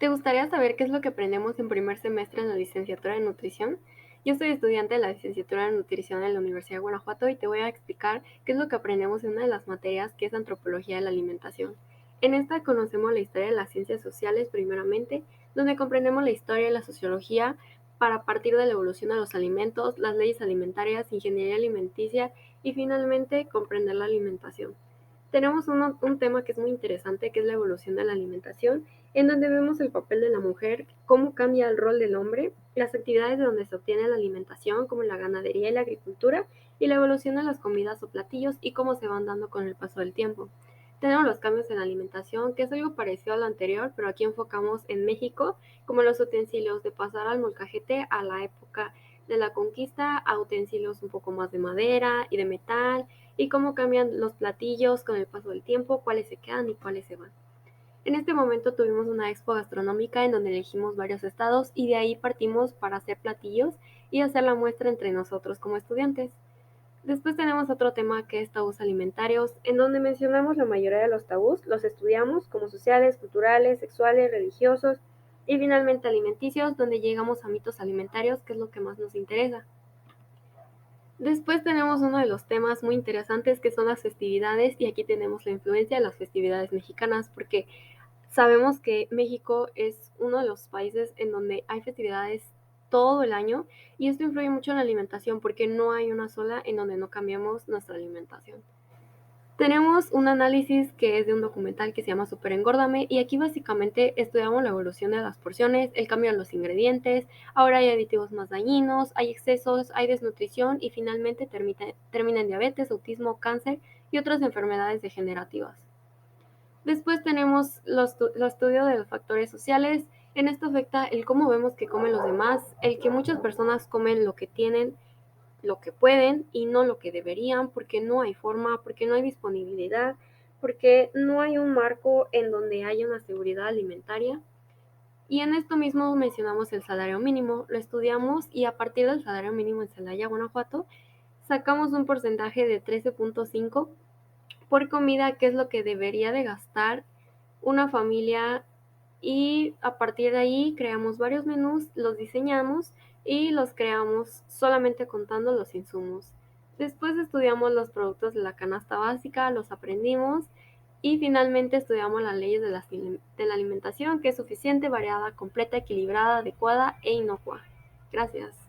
¿Te gustaría saber qué es lo que aprendemos en primer semestre en la licenciatura de nutrición? Yo soy estudiante de la licenciatura de nutrición en la Universidad de Guanajuato y te voy a explicar qué es lo que aprendemos en una de las materias que es antropología de la alimentación. En esta conocemos la historia de las ciencias sociales primeramente, donde comprendemos la historia y la sociología para partir de la evolución de los alimentos, las leyes alimentarias, ingeniería alimenticia y finalmente comprender la alimentación. Tenemos un tema que es muy interesante, que es la evolución de la alimentación, en donde vemos el papel de la mujer, cómo cambia el rol del hombre, las actividades de donde se obtiene la alimentación, como la ganadería y la agricultura, y la evolución de las comidas o platillos y cómo se van dando con el paso del tiempo. Tenemos los cambios en la alimentación, que es algo parecido a lo anterior, pero aquí enfocamos en México, como los utensilios, de pasar al molcajete a la época de la conquista a utensilios un poco más de madera y de metal, y cómo cambian los platillos con el paso del tiempo, cuáles se quedan y cuáles se van. En este momento tuvimos una expo gastronómica en donde elegimos varios estados y de ahí partimos para hacer platillos y hacer la muestra entre nosotros como estudiantes. Después tenemos otro tema que es tabús alimentarios, en donde mencionamos la mayoría de los tabús, los estudiamos como sociales, culturales, sexuales, religiosos y finalmente alimenticios, donde llegamos a mitos alimentarios, que es lo que más nos interesa. Después tenemos uno de los temas muy interesantes que son las festividades y aquí tenemos la influencia de las festividades mexicanas porque sabemos que México es uno de los países en donde hay festividades todo el año y esto influye mucho en la alimentación porque no hay una sola en donde no cambiemos nuestra alimentación. Tenemos un análisis que es de un documental que se llama Super Engórdame y aquí básicamente estudiamos la evolución de las porciones, el cambio de los ingredientes, ahora hay aditivos más dañinos, hay excesos, hay desnutrición y finalmente termina en diabetes, autismo, cáncer y otras enfermedades degenerativas. Después tenemos los estudios de los factores sociales. En esto afecta el cómo vemos que comen los demás, el que muchas personas comen lo que tienen, lo que pueden y no lo que deberían, porque no hay forma, porque no hay disponibilidad, porque no hay un marco en donde haya una seguridad alimentaria. Y en esto mismo mencionamos el salario mínimo, lo estudiamos y a partir del salario mínimo en Celaya, Guanajuato, sacamos un porcentaje de 13.5 por comida, que es lo que debería de gastar una familia y a partir de ahí creamos varios menús, los diseñamos y los creamos solamente contando los insumos. Después estudiamos los productos de la canasta básica, los aprendimos y finalmente estudiamos las leyes de la alimentación, que es suficiente, variada, completa, equilibrada, adecuada e inocua. Gracias.